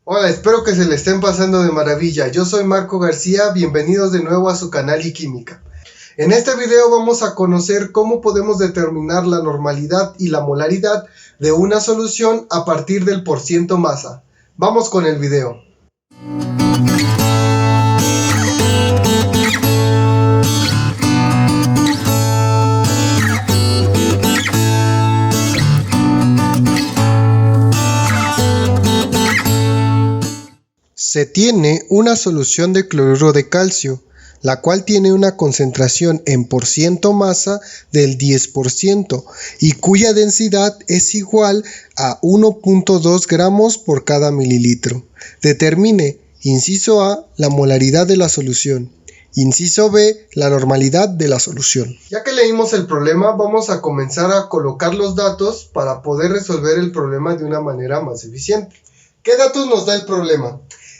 Hola, espero que se le estén pasando de maravilla. Yo soy Marco García, bienvenidos de nuevo a su canal iQuímica. En este video vamos a conocer cómo podemos determinar la normalidad y la molaridad de una solución a partir del porciento masa. Vamos con el video. Se tiene una solución de cloruro de calcio, la cual tiene una concentración en porciento masa del 10% y cuya densidad es igual a 1.2 gramos por cada mililitro. Determine, inciso A, la molaridad de la solución. Inciso B, la normalidad de la solución. Ya que leímos el problema, vamos a comenzar a colocar los datos para poder resolver el problema de una manera más eficiente. ¿Qué datos nos da el problema?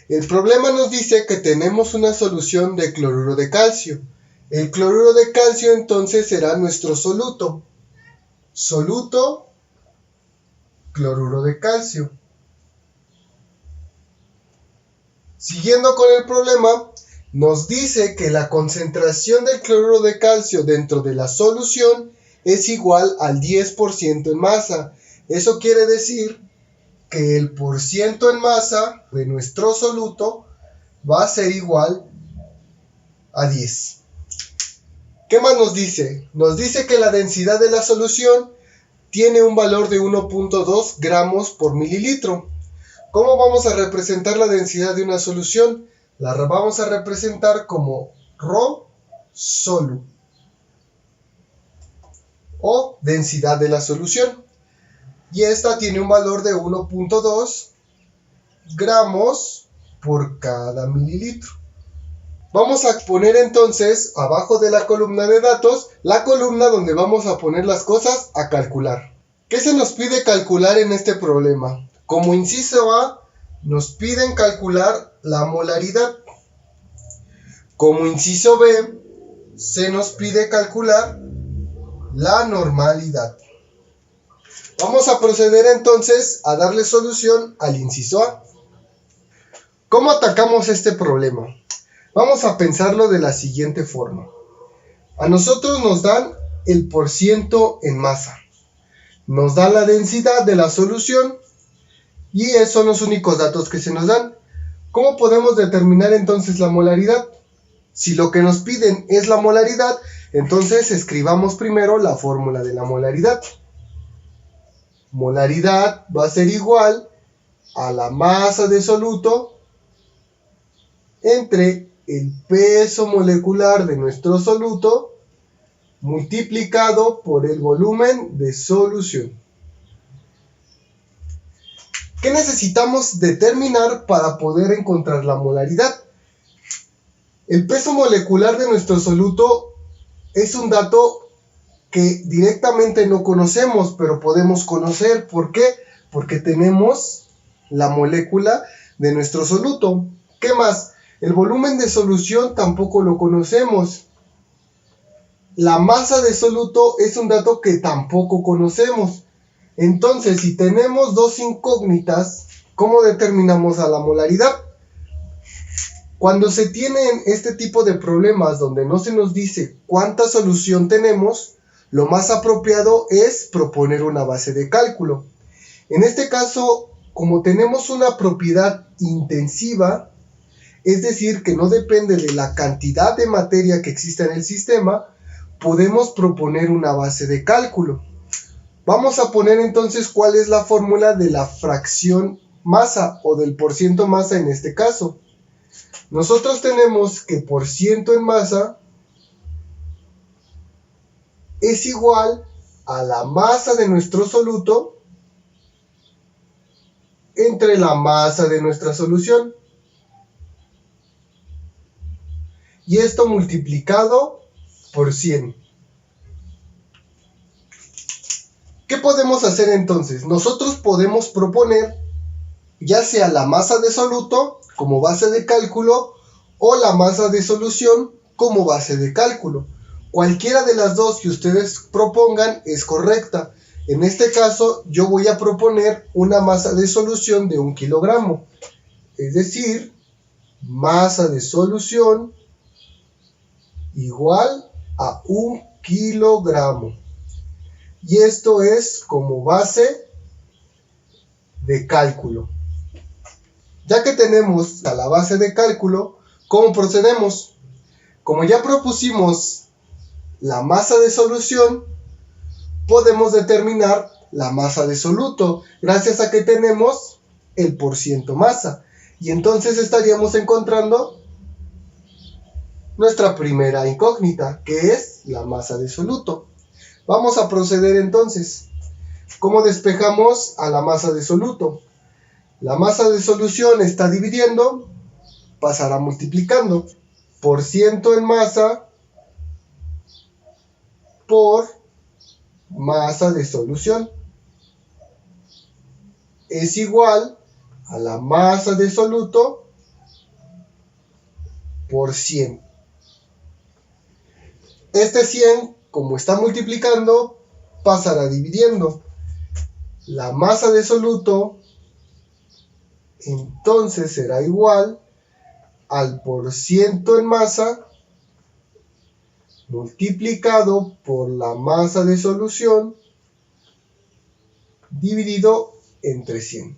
El problema nos dice que tenemos una solución de cloruro de calcio. El cloruro de calcio entonces será nuestro soluto. Soluto, cloruro de calcio. Siguiendo con el problema, nos dice que la concentración del cloruro de calcio dentro de la solución es igual al 10% en masa. Eso quiere decir que el porciento en masa de nuestro soluto va a ser igual a 10. ¿Qué más nos dice? Nos dice que la densidad de la solución tiene un valor de 1.2 gramos por mililitro. ¿Cómo vamos a representar la densidad de una solución? La vamos a representar como Rho solu o densidad de la solución. Y esta tiene un valor de 1.2 gramos por cada mililitro. Vamos a poner entonces abajo de la columna de datos la columna donde vamos a poner las cosas a calcular. ¿Qué se nos pide calcular en este problema? Como inciso A, nos piden calcular la molaridad. Como inciso B, se nos pide calcular la normalidad. Vamos a proceder entonces a darle solución al inciso A. ¿Cómo atacamos este problema? Vamos a pensarlo de la siguiente forma. A nosotros nos dan el porciento en masa. Nos da la densidad de la solución y esos son los únicos datos que se nos dan. ¿Cómo podemos determinar entonces la molaridad? Si lo que nos piden es la molaridad, entonces escribamos primero la fórmula de la molaridad. Molaridad va a ser igual a la masa de soluto entre el peso molecular de nuestro soluto multiplicado por el volumen de solución. ¿Qué necesitamos determinar para poder encontrar la molaridad? El peso molecular de nuestro soluto es un dato que directamente no conocemos, pero podemos conocer. ¿Por qué? Porque tenemos la molécula de nuestro soluto. ¿Qué más? El volumen de solución tampoco lo conocemos. La masa de soluto es un dato que tampoco conocemos. Entonces, si tenemos dos incógnitas, ¿cómo determinamos a la molaridad? Cuando se tienen este tipo de problemas donde no se nos dice cuánta solución tenemos, lo más apropiado es proponer una base de cálculo. En este caso, como tenemos una propiedad intensiva, es decir, que no depende de la cantidad de materia que exista en el sistema, podemos proponer una base de cálculo. Vamos a poner entonces cuál es la fórmula de la fracción masa o del porciento masa en este caso. Nosotros tenemos que porciento en masa es igual a la masa de nuestro soluto entre la masa de nuestra solución. Y esto multiplicado por 100. ¿Qué podemos hacer entonces? Nosotros podemos proponer ya sea la masa de soluto como base de cálculo o la masa de solución como base de cálculo. Cualquiera de las dos que ustedes propongan es correcta. En este caso yo voy a proponer una masa de solución de 1 kilogramo. es decir, masa de solución igual a 1 kilogramo. Y esto es como base de cálculo. Ya que tenemos a la base de cálculo, ¿cómo procedemos? Como ya propusimos la masa de solución, podemos determinar la masa de soluto, gracias a que tenemos el porciento masa. Y entonces estaríamos encontrando nuestra primera incógnita, que es la masa de soluto. Vamos a proceder entonces. ¿Cómo despejamos a la masa de soluto? La masa de solución está dividiendo, pasará multiplicando. Porciento en masa por masa de solución es igual a la masa de soluto por 100. Este 100, como está multiplicando, pasará dividiendo. La masa de soluto entonces será igual al porciento en masa multiplicado por la masa de solución dividido entre 100.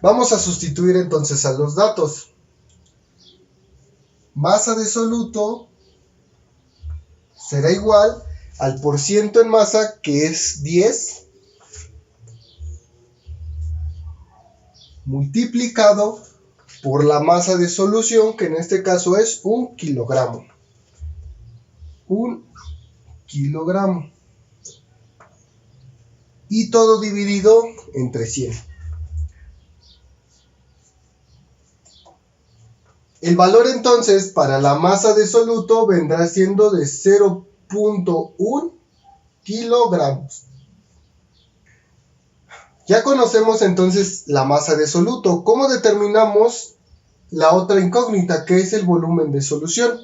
Vamos a sustituir entonces a los datos. Masa de soluto será igual al porciento en masa, que es 10, multiplicado por la masa de solución, que en este caso es 1 kilogramo. 1 kilogramo. Y todo dividido entre 100. El valor entonces para la masa de soluto vendrá siendo de 0.1 kilogramos. Ya conocemos entonces la masa de soluto. ¿Cómo determinamos la otra incógnita, que es el volumen de solución?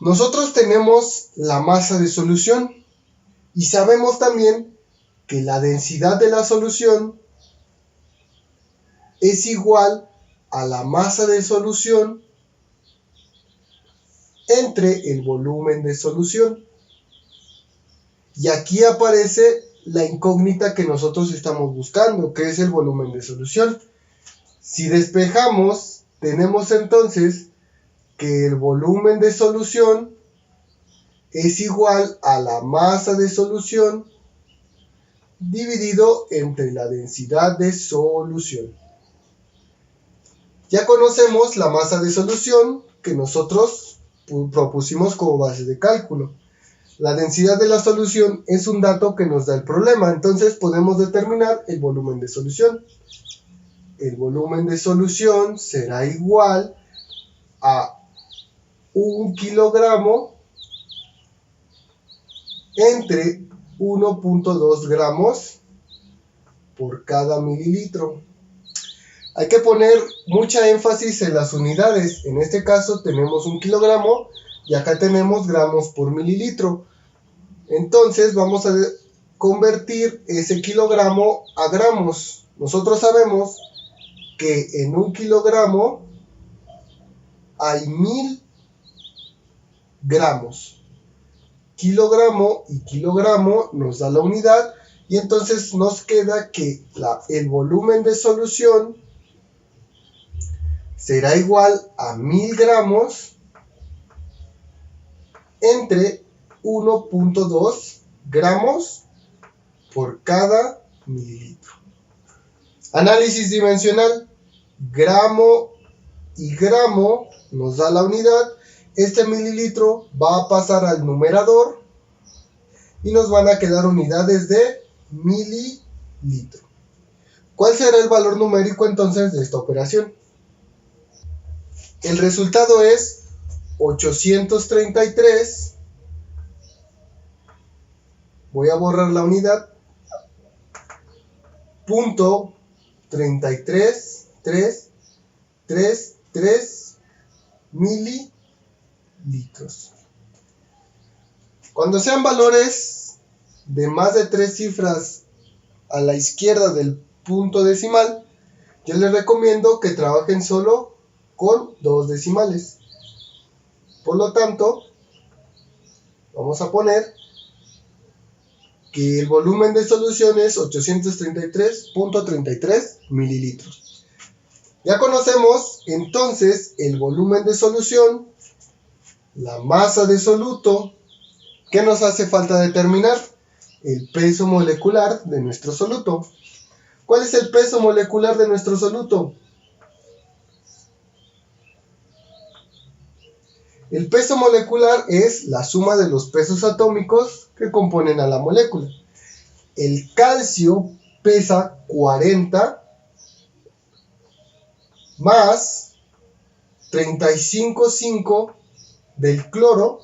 Nosotros tenemos la masa de solución y sabemos también que la densidad de la solución es igual a la masa de solución entre el volumen de solución. Y aquí aparece la incógnita que nosotros estamos buscando, que es el volumen de solución. Si despejamos, tenemos entonces que el volumen de solución es igual a la masa de solución dividido entre la densidad de solución. Ya conocemos la masa de solución que nosotros propusimos como base de cálculo. La densidad de la solución es un dato que nos da el problema, entonces podemos determinar el volumen de solución. El volumen de solución será igual a 1 kilogramo entre 1.2 gramos por cada mililitro. Hay que poner mucha énfasis en las unidades. En este caso tenemos 1 kilogramo y acá tenemos gramos por mililitro. Entonces vamos a convertir ese kilogramo a gramos. Nosotros sabemos que en 1 kilogramo hay 1000 gramos. Kilogramo y kilogramo nos da la unidad y entonces nos queda que el volumen de solución será igual a 1000 gramos entre 1.2 gramos por cada mililitro. Análisis dimensional. Gramo y gramo nos da la unidad. Este mililitro va a pasar al numerador y nos van a quedar unidades de mililitro. ¿Cuál será el valor numérico entonces de esta operación? El resultado es 833. Voy a borrar la unidad. Punto 33333 mililitros. Cuando sean valores de más de 3 cifras a la izquierda del punto decimal, yo les recomiendo que trabajen solo con 2 decimales. Por lo tanto, vamos a poner que el volumen de solución es 833.33 mililitros. Ya conocemos entonces el volumen de solución, la masa de soluto. ¿Qué nos hace falta determinar? El peso molecular de nuestro soluto. ¿Cuál es el peso molecular de nuestro soluto? El peso molecular es la suma de los pesos atómicos que componen a la molécula. El calcio pesa 40 más 35,5 del cloro,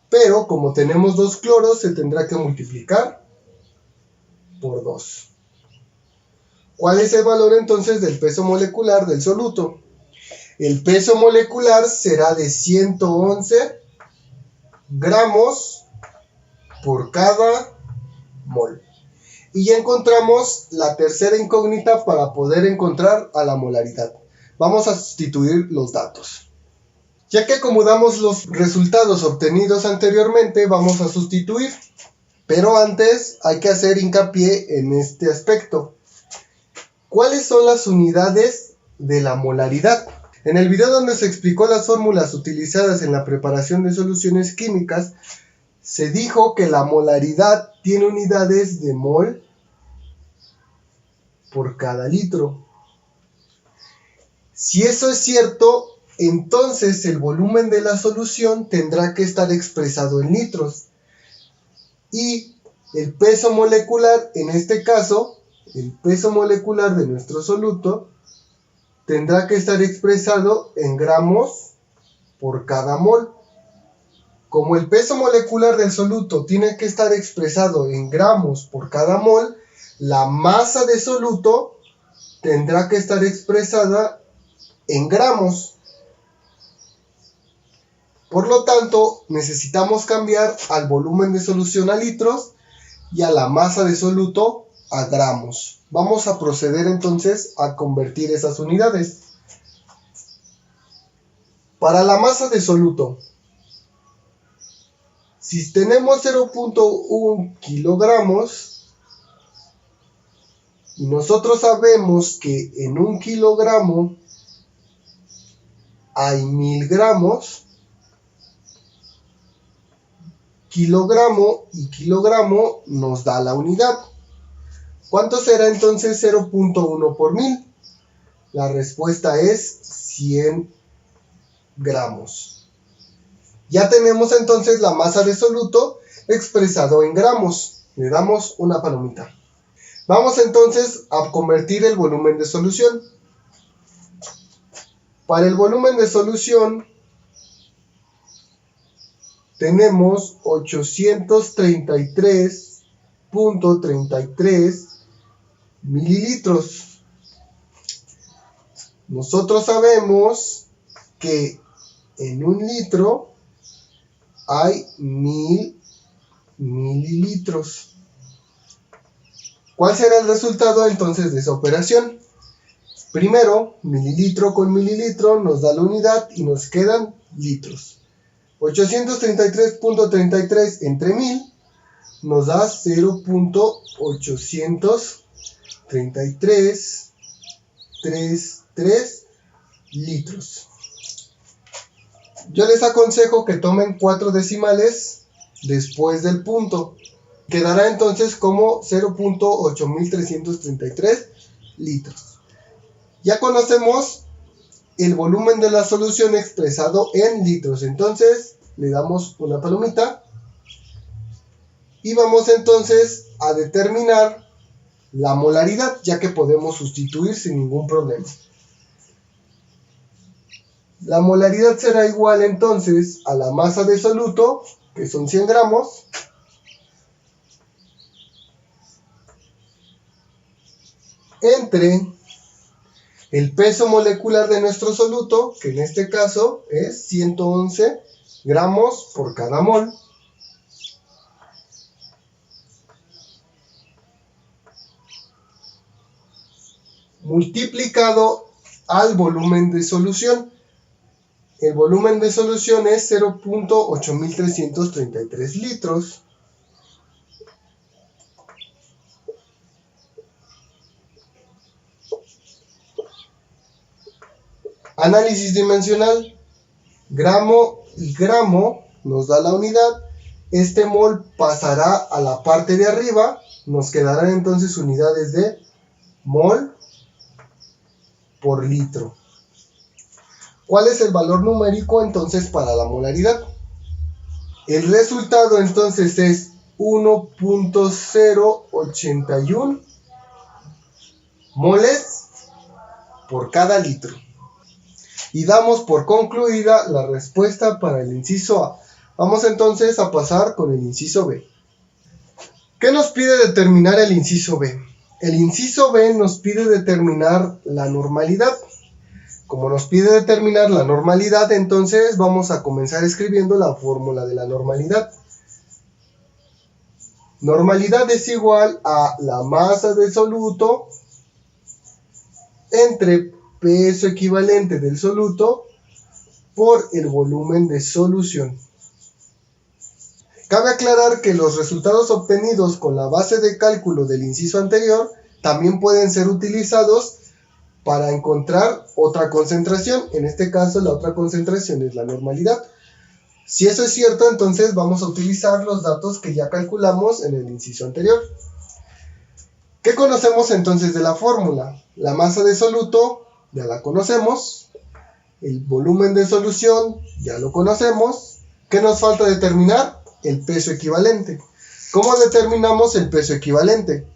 pero como tenemos 2 cloros se tendrá que multiplicar por 2. ¿Cuál es el valor entonces del peso molecular del soluto? El peso molecular será de 111 gramos por cada mol. Y ya encontramos la tercera incógnita para poder encontrar a la molaridad. Vamos a sustituir los datos. Ya que acomodamos los resultados obtenidos anteriormente, vamos a sustituir. Pero antes hay que hacer hincapié en este aspecto. ¿Cuáles son las unidades de la molaridad? En el video donde se explicó las fórmulas utilizadas en la preparación de soluciones químicas, se dijo que la molaridad tiene unidades de mol por cada litro. Si eso es cierto, entonces el volumen de la solución tendrá que estar expresado en litros. Y el peso molecular, en este caso, el peso molecular de nuestro soluto, tendrá que estar expresado en gramos por cada mol. Como el peso molecular del soluto tiene que estar expresado en gramos por cada mol, la masa de soluto tendrá que estar expresada en gramos. Por lo tanto, necesitamos cambiar al volumen de solución a litros y a la masa de soluto a gramos. Vamos a proceder entonces a convertir esas unidades. Para la masa de soluto, si tenemos 0.1 kilogramos y nosotros sabemos que en 1 kilogramo hay 1000 gramos, kilogramo y kilogramo nos da la unidad. ¿Cuánto será entonces 0.1 por 1000? La respuesta es 100 gramos. Ya tenemos entonces la masa de soluto expresado en gramos. Le damos una palomita. Vamos entonces a convertir el volumen de solución. Para el volumen de solución tenemos 833.33 mililitros. Nosotros sabemos que en 1 litro hay 1000 mililitros. ¿Cuál será el resultado entonces de esa operación? Primero, mililitro con mililitro nos da la unidad y nos quedan litros. 833.33 entre 1000 nos da 0.833 litros. Yo les aconsejo que tomen 4 decimales después del punto. Quedará entonces como 0.8333 litros. Ya conocemos el volumen de la solución expresado en litros. Entonces le damos una palomita. Y vamos entonces a determinar la molaridad, ya que podemos sustituir sin ningún problema. La molaridad será igual entonces a la masa de soluto, que son 100 gramos, entre el peso molecular de nuestro soluto, que en este caso es 111 gramos por cada mol, multiplicado al volumen de solución. El volumen de solución es 0.8333 litros. Análisis dimensional. Gramo y gramo nos da la unidad. Este mol pasará a la parte de arriba. Nos quedarán entonces unidades de mol por litro. ¿Cuál es el valor numérico entonces para la molaridad? El resultado entonces es 1.081 moles por cada litro. Y damos por concluida la respuesta para el inciso A. Vamos entonces a pasar con el inciso B. ¿Qué nos pide determinar el inciso B? El inciso B nos pide determinar la normalidad. Como nos pide determinar la normalidad, entonces vamos a comenzar escribiendo la fórmula de la normalidad. Normalidad es igual a la masa del soluto entre peso equivalente del soluto por el volumen de solución. Cabe aclarar que los resultados obtenidos con la base de cálculo del inciso anterior también pueden ser utilizados para encontrar otra concentración. En este caso, la otra concentración es la normalidad. Si eso es cierto, entonces vamos a utilizar los datos que ya calculamos en el inciso anterior. ¿Qué conocemos entonces de la fórmula? La masa de soluto ya la conocemos. El volumen de solución ya lo conocemos. ¿Qué nos falta determinar? El peso equivalente. ¿Cómo determinamos el peso equivalente?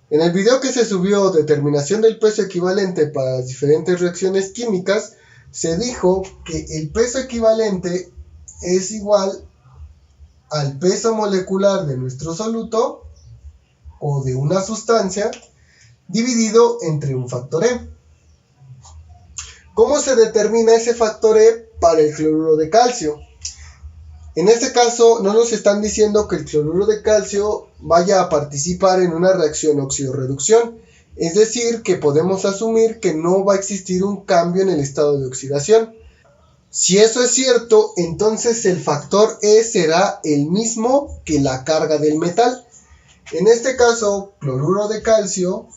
En el video que se subió, determinación del peso equivalente para las diferentes reacciones químicas, se dijo que el peso equivalente es igual al peso molecular de nuestro soluto o de una sustancia dividido entre un factor E. ¿Cómo se determina ese factor E para el cloruro de calcio? En este caso no nos están diciendo que el cloruro de calcio vaya a participar en una reacción óxido-reducción, es decir, que podemos asumir que no va a existir un cambio en el estado de oxidación. Si eso es cierto, entonces el factor E será el mismo que la carga del metal. En este caso, cloruro de calcio,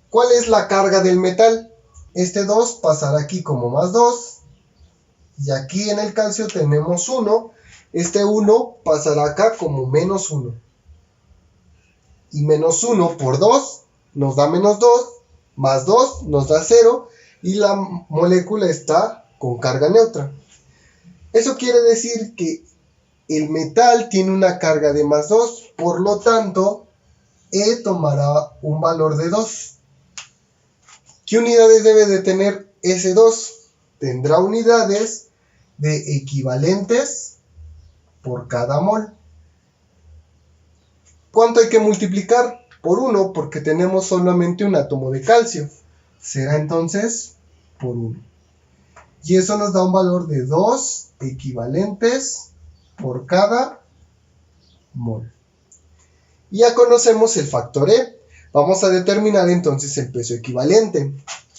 ¿cuál es la carga del metal? Este 2 pasará aquí como más 2. Y aquí en el calcio tenemos 1. Este 1 pasará acá como menos 1. Y menos 1 por 2 nos da menos 2. Más 2 nos da 0. Y la molécula está con carga neutra. Eso quiere decir que el metal tiene una carga de más 2. Por lo tanto, E tomará un valor de 2. ¿Qué unidades debe de tener ese 2? Tendrá unidades de equivalentes por cada mol. ¿Cuánto hay que multiplicar? Por 1, porque tenemos solamente un átomo de calcio. Será entonces por 1. Y eso nos da un valor de 2 equivalentes por cada mol. Y ya conocemos el factor E. Vamos a determinar entonces el peso equivalente.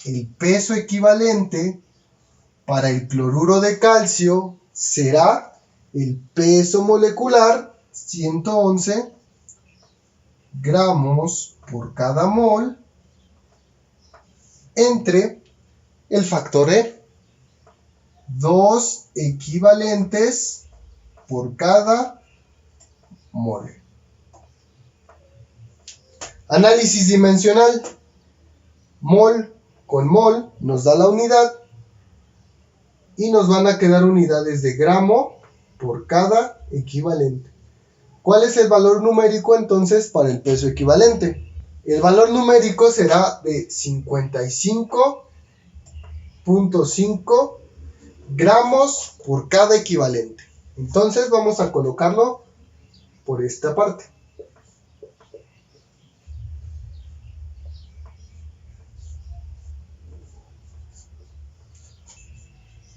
El peso equivalente para el cloruro de calcio será el peso molecular, 111 gramos por cada mol, entre el factor E, 2 equivalentes por cada mol. Análisis dimensional. Mol con mol nos da la unidad. Y nos van a quedar unidades de gramo por cada equivalente. ¿Cuál es el valor numérico entonces para el peso equivalente? El valor numérico será de 55.5 gramos por cada equivalente. Entonces vamos a colocarlo por esta parte.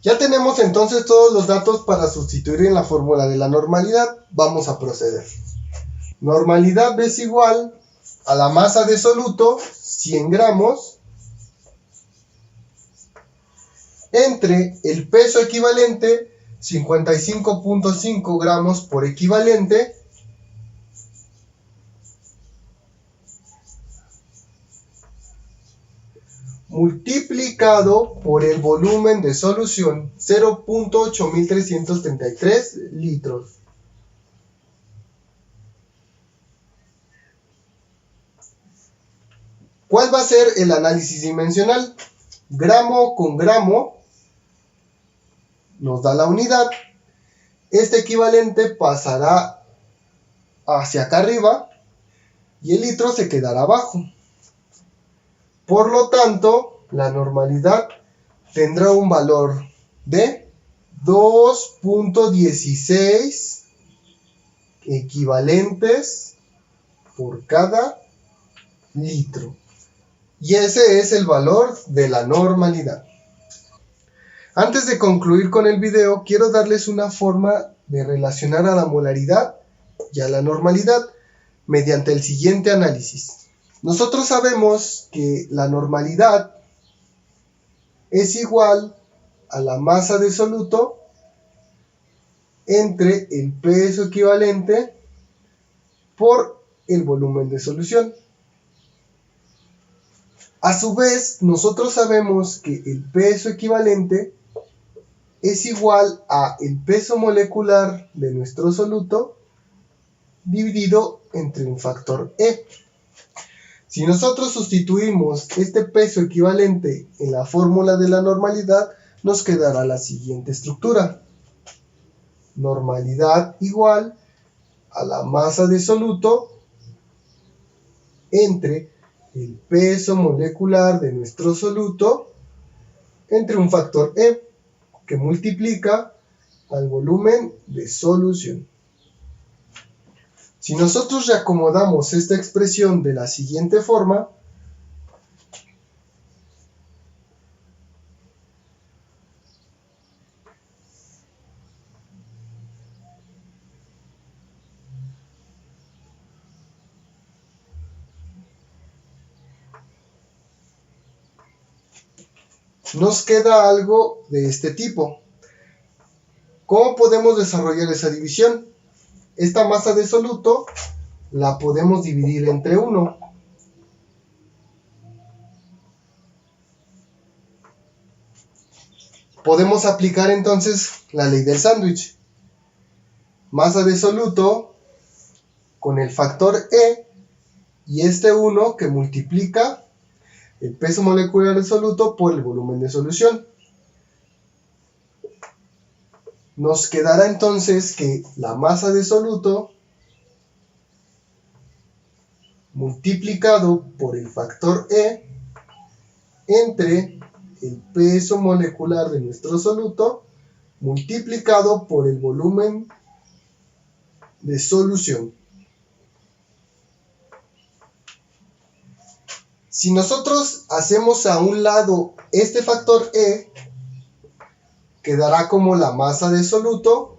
Ya tenemos entonces todos los datos para sustituir en la fórmula de la normalidad. Vamos a proceder. Normalidad es igual a la masa de soluto, 100 gramos, entre el peso equivalente, 55.5 gramos por equivalente, multiplicado por el volumen de solución, 0.8333 litros. ¿Cuál va a ser el análisis dimensional? Gramo con gramo nos da la unidad. Este equivalente pasará hacia acá arriba y el litro se quedará abajo. Por lo tanto, la normalidad tendrá un valor de 2.16 equivalentes por cada litro. Y ese es el valor de la normalidad. Antes de concluir con el video, quiero darles una forma de relacionar a la molaridad y a la normalidad mediante el siguiente análisis. Nosotros sabemos que la normalidad es igual a la masa de soluto entre el peso equivalente por el volumen de solución. A su vez, nosotros sabemos que el peso equivalente es igual a el peso molecular de nuestro soluto dividido entre un factor E. Si nosotros sustituimos este peso equivalente en la fórmula de la normalidad, nos quedará la siguiente estructura. Normalidad igual a la masa de soluto entre el peso molecular de nuestro soluto entre un factor E que multiplica al volumen de solución. Si nosotros reacomodamos esta expresión de la siguiente forma, nos queda algo de este tipo. ¿Cómo podemos desarrollar esa división? Esta masa de soluto la podemos dividir entre 1. Podemos aplicar entonces la ley del sándwich. Masa de soluto con el factor E y este 1 que multiplica el peso molecular del soluto por el volumen de solución. Nos quedará entonces que la masa de soluto multiplicado por el factor E entre el peso molecular de nuestro soluto multiplicado por el volumen de solución. Si nosotros hacemos a un lado este factor E, quedará como la masa de soluto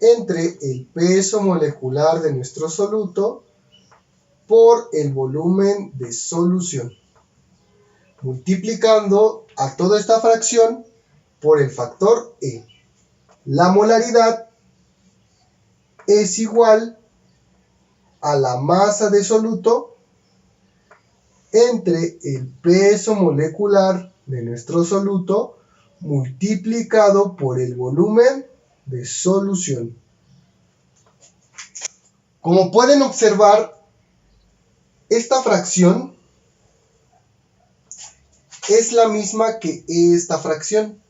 entre el peso molecular de nuestro soluto por el volumen de solución, multiplicando a toda esta fracción por el factor E. La molaridad es igual a la masa de soluto entre el peso molecular de nuestro soluto multiplicado por el volumen de solución. Como pueden observar, esta fracción es la misma que esta fracción.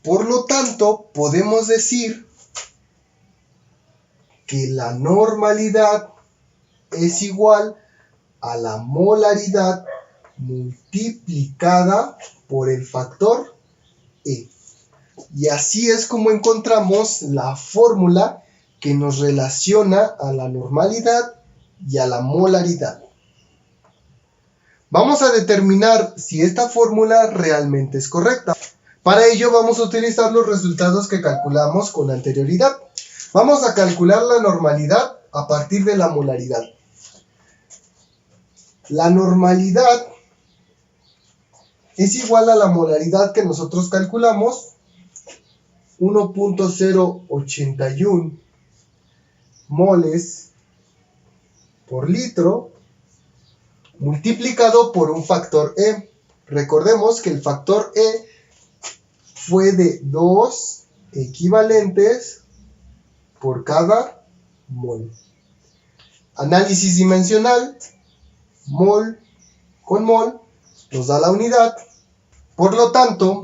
Por lo tanto, podemos decir que la normalidad es igual a la molaridad multiplicada por el factor E. Y así es como encontramos la fórmula que nos relaciona a la normalidad y a la molaridad. Vamos a determinar si esta fórmula realmente es correcta. Para ello vamos a utilizar los resultados que calculamos con anterioridad. Vamos a calcular la normalidad a partir de la molaridad. La normalidad es igual a la molaridad que nosotros calculamos, 1.081 moles por litro, multiplicado por un factor E. Recordemos que el factor E fue de 2 equivalentes por cada mol. Análisis dimensional, mol con mol nos da la unidad. Por lo tanto,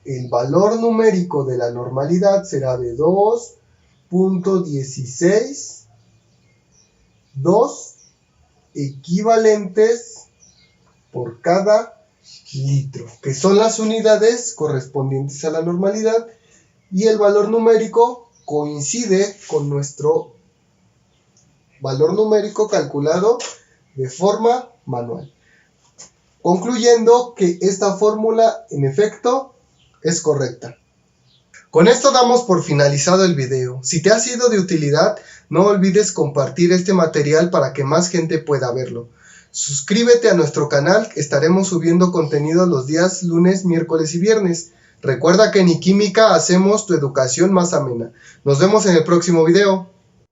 el valor numérico de la normalidad será de 2.16, 2 equivalentes por cada litro, que son las unidades correspondientes a la normalidad, y el valor numérico coincide con nuestro valor numérico calculado de forma manual. Concluyendo que esta fórmula en efecto es correcta. Con esto damos por finalizado el video. Si te ha sido de utilidad, no olvides compartir este material para que más gente pueda verlo. Suscríbete a nuestro canal, estaremos subiendo contenido los días lunes, miércoles y viernes. Recuerda que en iQuímica hacemos tu educación más amena. Nos vemos en el próximo video.